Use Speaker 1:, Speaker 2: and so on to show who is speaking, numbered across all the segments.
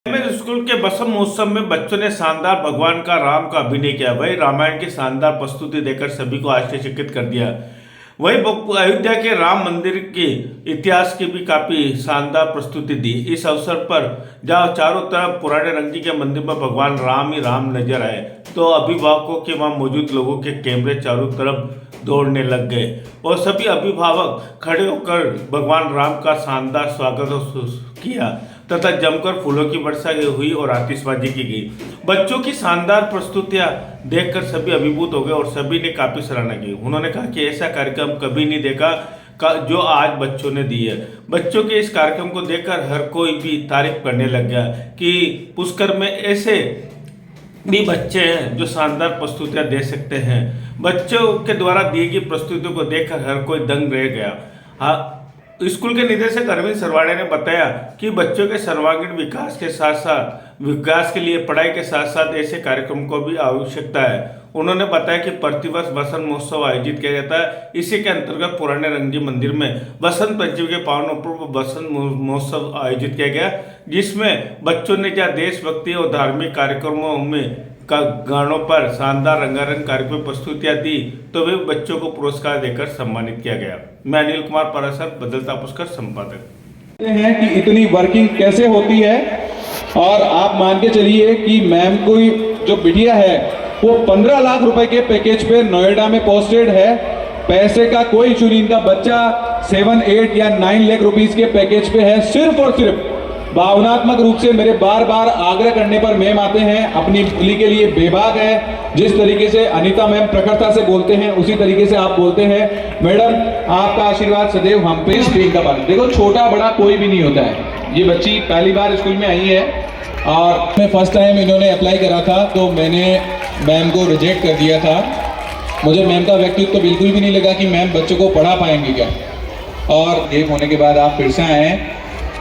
Speaker 1: School के बसंत महोत्सव में बच्चों ने शानदार भगवान का राम का अभिनय किया। वही रामायण की शानदार प्रस्तुति देकर सभी को आश्चर्यचकित कर दिया। वही अयोध्या के राम मंदिर के इतिहास की भी काफी शानदार प्रस्तुति दी। इस अवसर पर जहाँ चारों तरफ पुराने रंगी के मंदिर में भगवान राम ही राम नजर आए, तो अभिभावकों के वहां मौजूद लोगों के कैमरे चारों तरफ दौड़ने लग गए और सभी अभिभावक खड़े होकर भगवान राम का शानदार स्वागत किया तथा जमकर फूलों की वर्षा हुई और आतिशबाजी की गई। बच्चों की शानदार प्रस्तुतियां देखकर सभी अभिभूत हो गए और सभी ने काफी सराहना की। उन्होंने कहा कि ऐसा कार्यक्रम कभी नहीं देखा जो आज बच्चों ने दी है। बच्चों के इस कार्यक्रम को देखकर हर कोई भी तारीफ करने लग गया कि पुष्कर में ऐसे भी बच्चे हैं जो शानदार प्रस्तुतियां दे सकते हैं। बच्चों के द्वारा दी गई प्रस्तुतियों को देखकर हर कोई दंग रह गया। स्कूल के निदेशक अरविंद सरवाड़े ने बताया कि बच्चों के सर्वांगीण विकास के साथ साथ विकास के लिए पढ़ाई के साथ साथ ऐसे कार्यक्रम को भी आवश्यकता है। उन्होंने बताया कि प्रतिवर्ष बसंत महोत्सव आयोजित किया जाता है। इसी के अंतर्गत पुराने रंगी मंदिर में बसंत पंचमी के पावन पूर्व बसंत महोत्सव आयोजित किया गया, जिसमें बच्चों ने जहाँ देशभक्ति और धार्मिक कार्यक्रमों में गानों पर शानदार रंगारंग कार्यक्रम प्रस्तुतियां दी, तो वे बच्चों को पुरस्कार देकर सम्मानित किया गया। मैं अनिल कुमार परासर, बदलता पुष्कर संपादक।
Speaker 2: हैं कि इतनी वर्किंग कैसे होती है, और आप मान के चलिए कि मैम कोई जो बिटिया है वो 15 लाख रुपए के पैकेज पे नोएडा में पोस्टेड है। पैसे का कोई इशू नहीं, इनका बच्चा 7, 8 या 9 लाख रुपीस के पैकेज पे है। सिर्फ और सिर्फ भावनात्मक रूप से मेरे बार बार आग्रह करने पर मैम आते हैं, अपनी पुतली के लिए बेबाक है। जिस तरीके से अनीता मैम प्रखरता से बोलते हैं उसी तरीके से आप बोलते हैं। मैडम, आपका आशीर्वाद सदैव हम पे। स्क्रीन का पालन देखो, छोटा बड़ा कोई भी नहीं होता है। ये बच्ची पहली बार स्कूल में आई है और मैं फर्स्ट टाइम इन्होंने अप्लाई करा था तो मैंने मैम को रिजेक्ट कर दिया था। मुझे मैम का व्यक्तित्व तो बिल्कुल भी नहीं लगा कि मैम बच्चों को पढ़ा पाएंगे क्या। और गेम होने के बाद आप फिर से आए हैं।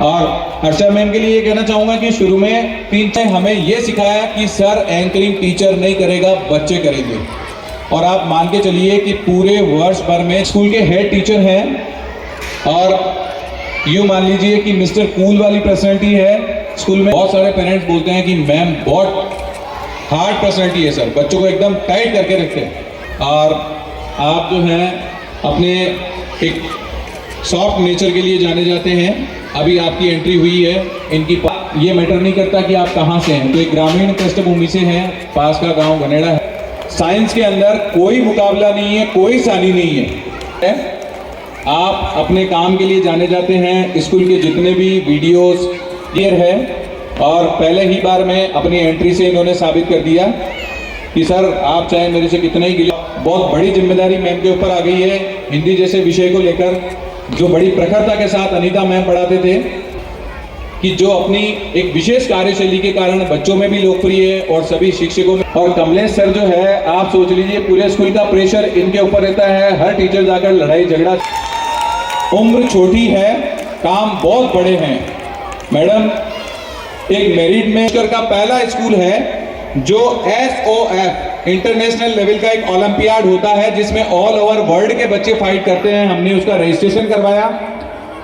Speaker 2: और हर्षा मैम के लिए ये कहना चाहूंगा कि शुरू में 3 हमें ये सिखाया कि सर एंकरिंग टीचर नहीं करेगा, बच्चे करेंगे। और आप मान के चलिए कि पूरे वर्ष भर में स्कूल के हेड टीचर हैं और यूँ मान लीजिए कि मिस्टर कूल वाली पर्सनैलिटी है स्कूल में। बहुत सारे पेरेंट्स बोलते हैं कि मैम बहुत हार्ड पर्सनैलिटी है सर, बच्चों को एकदम टाइट करके रखते हैं। और आप जो हैं अपने एक सॉफ्ट नेचर के लिए जाने जाते हैं। अभी आपकी एंट्री हुई है, इनकी ये मैटर नहीं करता कि आप कहाँ से हैं, तो एक ग्रामीण पृष्ठभूमि से हैं, पास का गांव गनेड़ा है। साइंस के अंदर कोई मुकाबला नहीं है, कोई सानी नहीं है। आप अपने काम के लिए जाने जाते हैं। स्कूल के जितने भी वीडियोस क्लियर है और पहले ही बार में अपनी एंट्री से इन्होंने साबित कर दिया कि सर आप चाहे मेरे से कितना ही गिले। बहुत बड़ी जिम्मेदारी मैम के ऊपर आ गई है हिंदी जैसे विषय को लेकर, जो बड़ी प्रखरता के साथ अनीता मैम पढ़ाते थे, कि जो अपनी एक विशेष कार्यशैली के कारण बच्चों में भी लोकप्रिय है और सभी शिक्षकों में। और कमलेश सर जो है, आप सोच लीजिए पूरे स्कूल का प्रेशर इनके ऊपर रहता है। हर टीचर जाकर लड़ाई झगड़ा। उम्र छोटी है, काम बहुत बड़े हैं। मैडम, एक मेरिट में का पहला स्कूल है जो SOF इंटरनेशनल लेवल का एक ओलंपियाड होता है जिसमें ऑल ओवर वर्ल्ड के बच्चे फाइट करते हैं। हमने उसका रजिस्ट्रेशन करवाया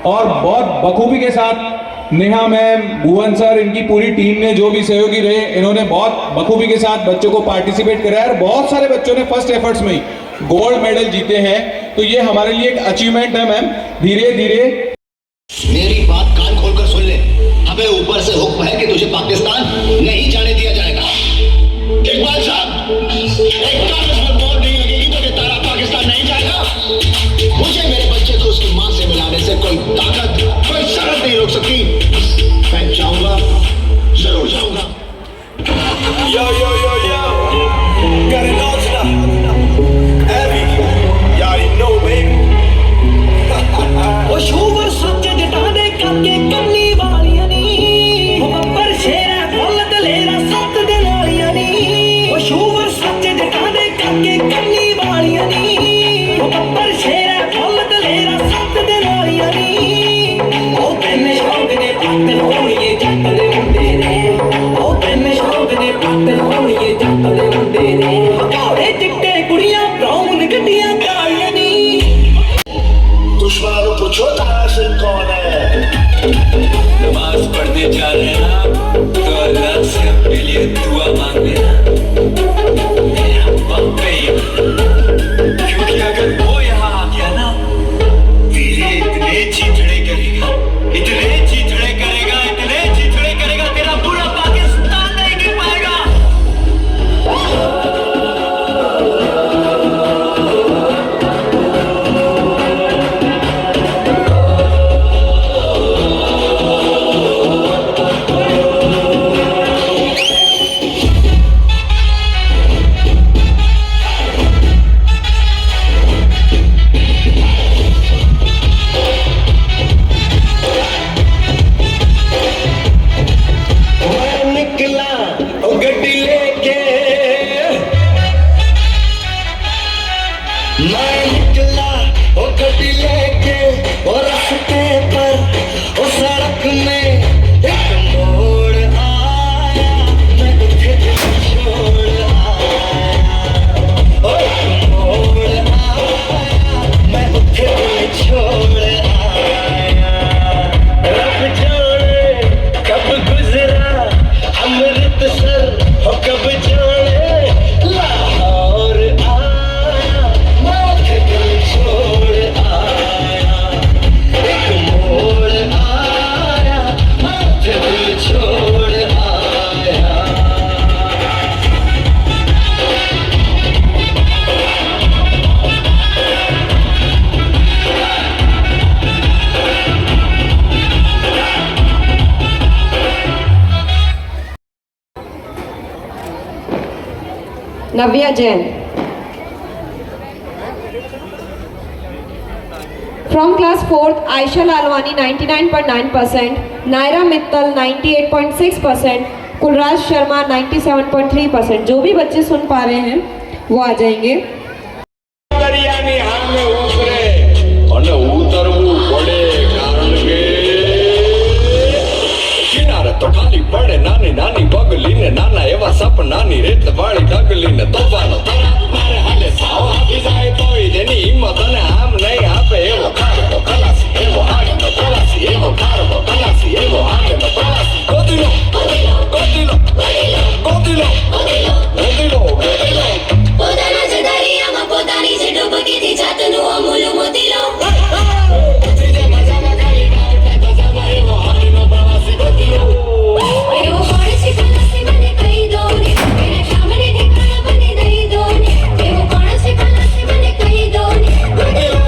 Speaker 2: और बहुत बखूबी के साथ नेहा मैम, भुवन सर, इनकी पूरी टीम ने जो भी सहयोगी रहे, इन्होंने बहुत बखूबी के साथ बच्चों को पार्टिसिपेट कराया और बहुत सारे बच्चों ने फर्स्ट एफर्ट्स में ही गोल्ड मेडल जीते हैं। तो ये हमारे लिए एक अचीवमेंट है मैम। धीरे धीरे
Speaker 3: मेरी बात कान खोलकर सुन ले, हमें ऊपर से हुक्म है कि तुझे पाकिस्तान नहीं जाने दिया जाएगा। इकबाल साहब, एक कागज पर बोर्ड नहीं लगेगी तो कि तारा पाकिस्तान नहीं जाएगा। मुझे मेरे बच्चे को उसकी मां से मिलाने से कोई ताकत, कोई शर्त नहीं रोक सकती। मैं जाऊंगा, जरूर जाऊंगा।
Speaker 4: Yo, yo, yo, yo, got it all tonight. Abby, you already know, baby.
Speaker 5: ਉਹ ਸ਼ੂਵਰ ਸੱਚ ਜਟਾਂ ਦੇ ਕਾਕੇ ਕੰਨੀ ਵਾਲੀਆਂ ਨੀ ਉਹ ਬੱਬਰ Navya Jain. From class 4th, Aisha Lalwani 99.9%, Naira Mittal 98.6%, Kulraj Sharma 97.3%। जो भी बच्चे सुन पा रहे हैं वो आ जाएंगे।
Speaker 4: દરિયાની સામે ઉતરે અને ઉતરવું પડે કારણ કે કિનારે તો ખાલી પડે નાની નાની બગલીને નાના એવા સપનાની રેત વાળી ડગલીને તોફાનો મારે હાલે સાવ આપી જાય તોય જેની હિંમત અને આમ નહીં આપે એવો ખારવો ખલાસી એવો હાડનો ખલાસી એવો ખારવો ખલાસી એવો હાડનો ખલાસી ગોતીલો ગોતીલો ગોતીલો ગોતીલો ગોતીલો
Speaker 6: પોતાના જ દરિયામાં પોતાની જ ડૂબકીથી જાતનું અમૂલ મોતી લો એવો કોણ છે ખલાસી મને કહી દો ને એના સામે ઠેકાણા મને દઈ દો ને એવો કોણ છે ખલાસી મને કહી દો ને એવો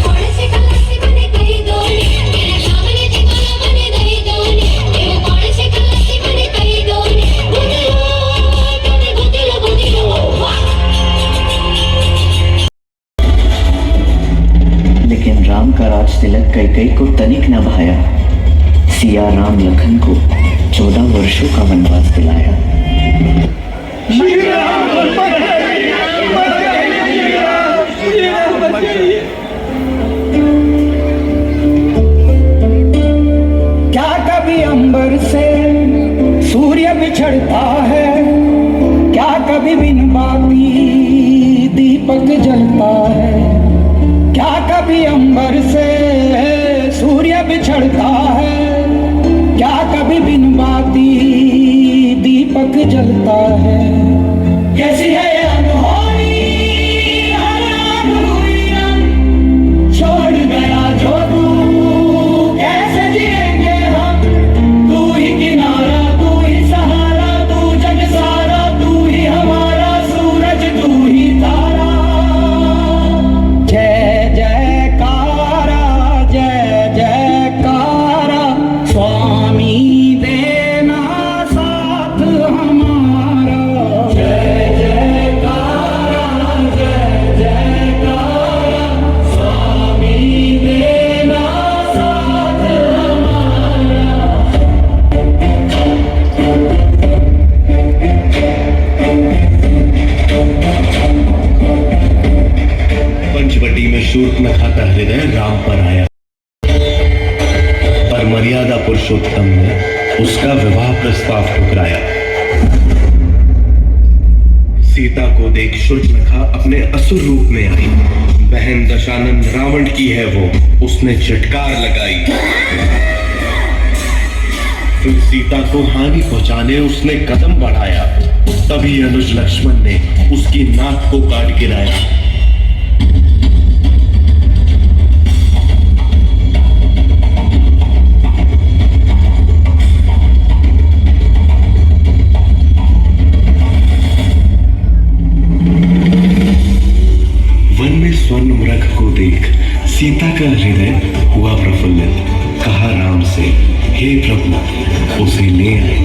Speaker 6: કોણ છે ખલાસી મને કહી દો ને એના સામે ઠેકાણા મને દઈ દો ને એવો કોણ છે ખલાસી મને કહી દો ને
Speaker 7: लेकिन राम का राज तिलक कैकई को तनिक न भाया। सिया राम लखन को 14 वर्षों का वनवास दिलाया।
Speaker 8: क्या कभी अंबर से सूर्य बिछड़ता है, क्या कभी बिन बाती दीपक जलता है, क्या कभी अंबर से सूर्य बिछड़ता है, क्या कभी बिन बाती दीपक जलता है। कैसी है ये अनहोनी अनहुई रंग, छोड़ गया जो तू कैसे जिएंगे हम, तू ही किनारा तू ही सहारा तू जग सारा तू ही हमारा सूरज तू ही तारा। जय जयकारा स्वामी देना साथ हमारा। जय जयकारा स्वामी देना साथ हमारा।
Speaker 9: पंचवटी में शूर्पणखा का हृदय राम पर आया, पर मर्यादा पुरुषोत्तम ने उसका विवाह प्रस्ताव ठुकराया। सीता को देख शूर्पणखा अपने असुर रूप में आई। बहन दशानन रावण की है वो, उसने झटकार लगाई। फिर सीता को हानि पहुंचाने उसने कदम बढ़ाया। तभी अनुज लक्ष्मण ने उसकी नाक को काट गिराया। वन में स्वर्ण मृग को देख सीता का हृदय हुआ प्रफुल्लित। कहा राम से, हे प्रभु उसे ले आए।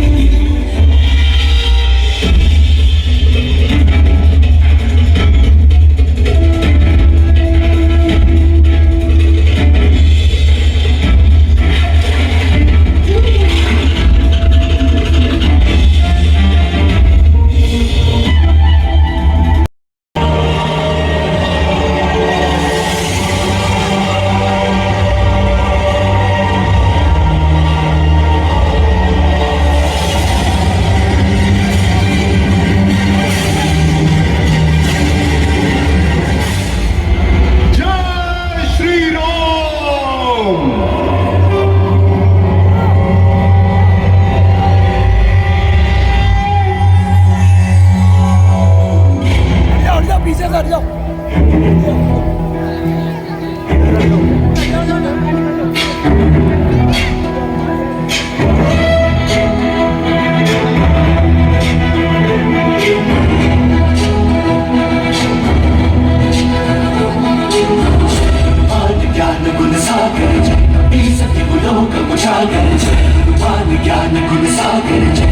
Speaker 8: ज्ञान गुण सागर जय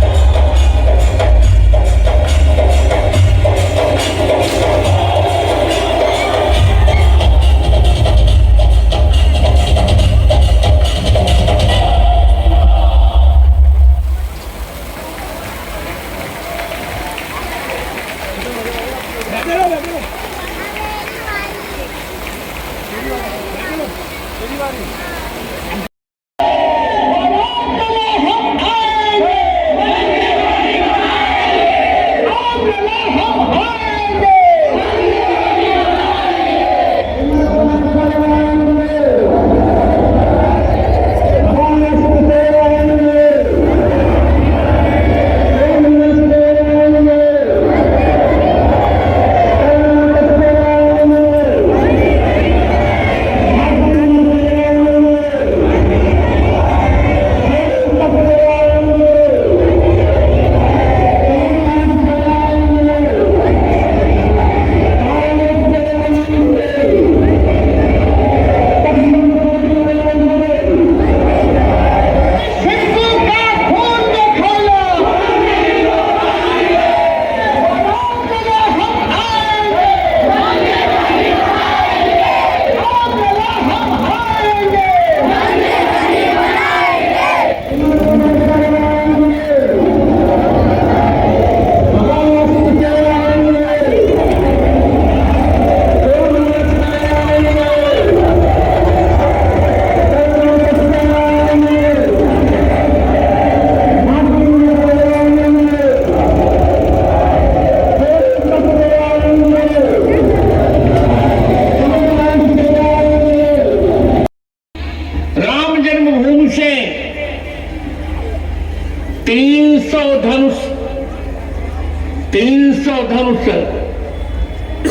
Speaker 8: 300 धनुष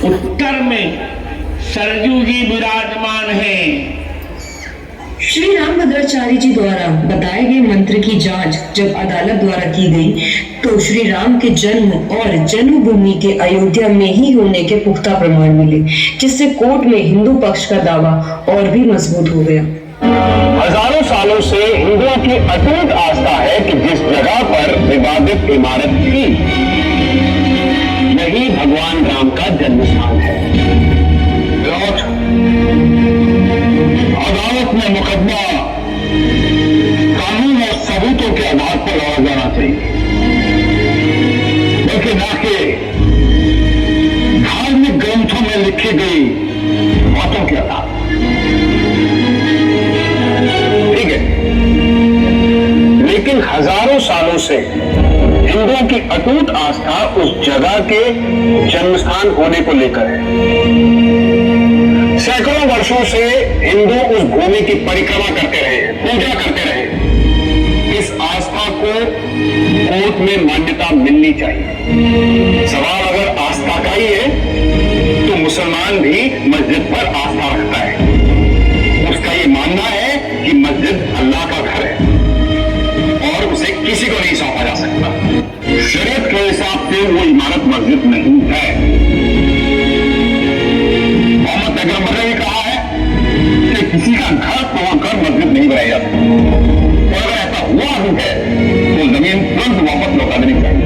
Speaker 8: उत्तर में सरजू जी विराजमान हैं।
Speaker 10: श्री रामभद्राचार्य जी द्वारा बताए गए मंत्र की जांच जब अदालत द्वारा की गई तो श्री राम के जन्म और जन्मभूमि के अयोध्या में ही होने के पुख्ता प्रमाण मिले, जिससे कोर्ट में हिंदू पक्ष का दावा और भी मजबूत हो गया।
Speaker 3: हजारों सालों से हिंदुओं की अटूट आस्था है कि जिस जगह पर विवादित इमारत थी यही भगवान राम का जन्म स्थान है। अदालत में मुकदमा कानून और सबूतों के आधार पर लड़ा जाना चाहिए, बल्कि न कि धार्मिक ग्रंथों में लिखी गई बातों के आधार। ठीक है, लेकिन हजारों सालों से हिंदुओं की अटूट आस्था उस जगह के जन्मस्थान होने को लेकर है। सैकड़ों वर्षों से हिंदू उस भूमि की परिक्रमा करते रहे, पूजा करते रहे। इस आस्था को कोर्ट में मान्यता मिलनी चाहिए। सवाल अगर आस्था का ही है तो मुसलमान भी मस्जिद पर आस्था रखता है। उसका ये मानना है कि मस्जिद अल्लाह का घर है और उसे किसी को नहीं सौंपा जा सकता। शरीयत के हिसाब से वो इमारत मस्जिद नहीं है। मोहम्मद पैगंबर ने कहा है कि किसी का घर तोड़कर मस्जिद नहीं बनाई जाती, और अगर ऐसा हुआ भी है तो जमीन तुरंत वापस लौटा देनी चाहिए।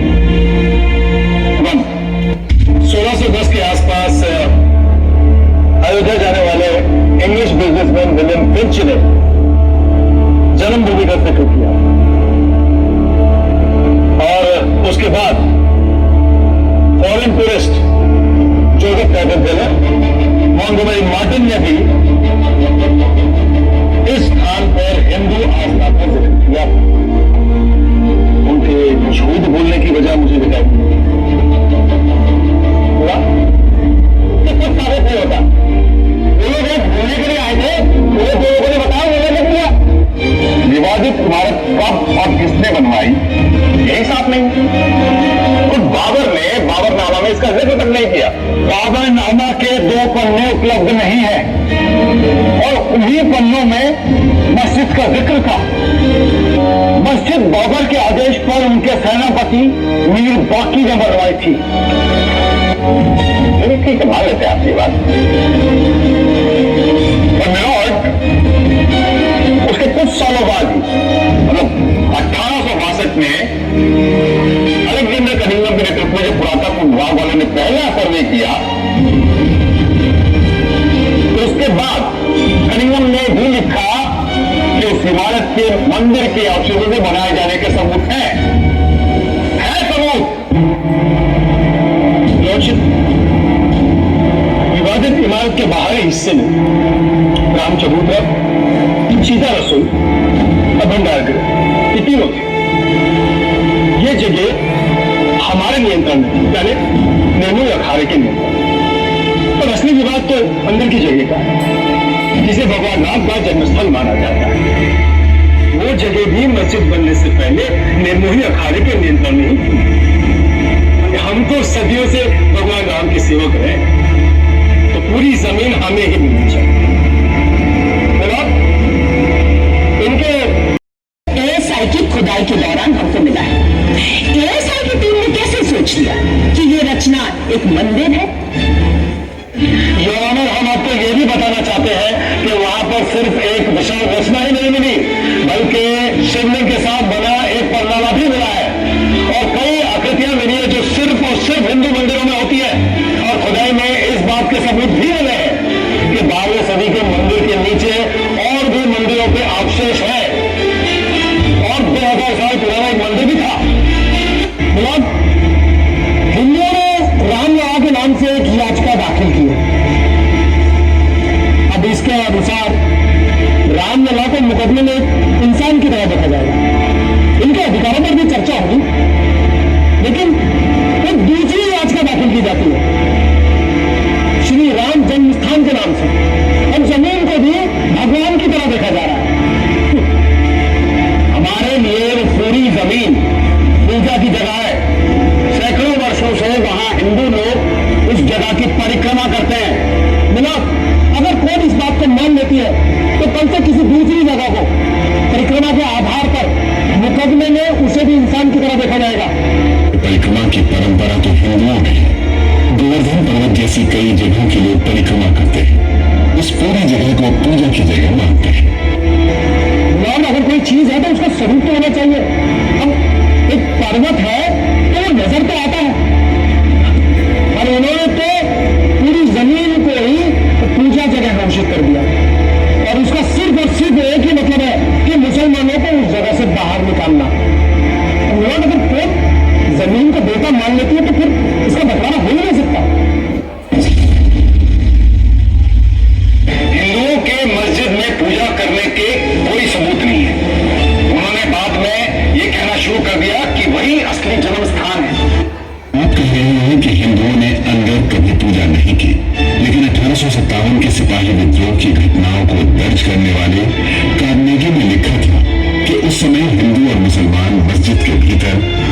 Speaker 3: 1610 के आसपास अयोध्या जाने वाले इंग्लिश बिजनेसमैन विलियम फिंच ने जन्मभूमि का जिक्र किया और उसके बाद foreign tourist Joseph Cabot Montgomery Martin ने भी इस स्थान पर हिंदू आस्था का जिक्र किया। उनके झूठ बोलने की वजह मुझे दिखाई कुछ साबित नहीं होता। वो लोग बोलने के लिए आए थे, वो लोगों ने बताया उन्होंने किया। विवादित इमारत कब और किसने बनवाई यही साफ नहीं। खुद बाबरनामा में इसका जिक्र तक नहीं किया। बाबरनामा के 2 पन्ने उपलब्ध नहीं है और उन्हीं पन्नों में मस्जिद का जिक्र था। मस्जिद बाबर के आदेश पर उनके सेनापति मीर बाकी ने बनवाई थी। ठीक है, मान लेते हैं आपकी बात। उसके कुछ सालों बाद ही मतलब 1862 में अलेक्जेंडर कनिंघम के नेतृत्व में जो पुरातत्व विभाग वालों ने पहला सर्वे किया, तो उसके बाद कनिंघम ने भी लिखा कि उस इमारत के मंदिर के अवशेषों से बनाए जाने के सबूत हैं। सबूत विवादित इमारत के बाहरी हिस्से में राम चबूतरा, सीता रसोई, भंडारगृह, तीनों ये जगह हमारे नियंत्रण में, यानी निर्मूल अखाड़े के नियंत्रण। और असली विवाद तो मंदिर की जगह का है, जिसे भगवान राम का जन्मस्थल माना जाता है। वो जगह भी मस्जिद बनने से पहले निर्मोही अखाड़े के नियंत्रण में ही थी। हम तो सदियों से भगवान राम के सेवक रहे, तो पूरी जमीन हमें ही मिलनी चाहिए। इनके एएसआई की खुदाई के दौरान हमको मिला है। एएसआई की टीम ने कैसे सोच लिया कि ये रचना एक मंदिर है? योर ऑनर, हम आपको ये भी बताना चाहते हैं कि वहां पर सिर्फ एक विशाल रचना ही नहीं मिली, बल्कि शिवलिंग के साथ बना एक परनाला भी मिला है और कई आकृतियां मिली है जो सिर्फ और सिर्फ हिंदू मंदिरों में होती है। और खुदाई में इस बात के सबूत भी मिले हैं कि 12वीं सदी के मंदिर के नीचे और भी मंदिरों के अवशेष है और 2000 साल पुराना एक मंदिर भी था। हिंदुओं ने रामलला के नाम से एक याचिका दाखिल की है। अब इसके अनुसार रामलला को मुकदमे में एक इंसान की तरह देखा जाएगा, हिंदू लोग उस जगह की परिक्रमा करते हैं। मिलाप, अगर कोर्ट इस बात को मान लेती है तो कल से किसी दूसरी जगह को परिक्रमा के आधार पर मुकदमे में उसे भी इंसान की तरह देखा जाएगा।
Speaker 9: परिक्रमा की परंपरा तो हिंदुओं में है। गोवर्धन पर्वत जैसी कई जगहों के लोग परिक्रमा करते हैं, उस पूरी जगह को पूजा की जगह मानते हैं।
Speaker 3: लॉर्ड, अगर कोई चीज है तो उसका स्वरूप तो होना चाहिए। अब एक पर्वत है तो वो नजर तो आता है, और उन्होंने तो पूरी जमीन को ही पूजा जगह घोषित कर दिया, और उसका सिर्फ और सिर्फ एक ही मतलब है कि मुसलमानों को उस जगह से बाहर निकालना। लॉर्ड, अगर कोर्ट जमीन को देवता मान लेती है तो फिर इसका बंटवारा हो ही नहीं सकता। हिंदुओं के मस्जिद में पूजा करने के कोई सबूत नहीं है। उन्होंने बाद में ये कहना शुरू कर दिया कि वही असली जन्म स्थान है।
Speaker 9: आप कह रहे हैं कि हिंदुओं ने अंदर कभी पूजा नहीं की, लेकिन 1857 के सिपाही विद्रोह की घटनाओं को दर्ज करने वाले कार्नेगी ने लिखा था कि उस समय हिंदू और मुसलमान मस्जिद के भीतर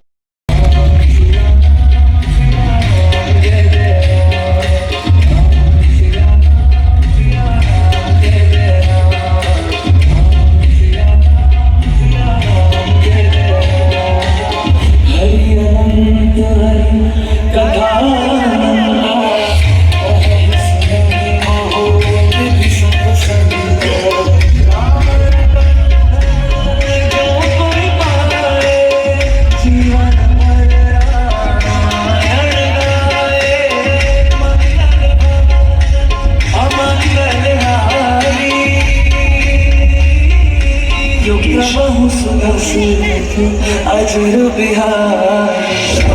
Speaker 8: अजर बिहार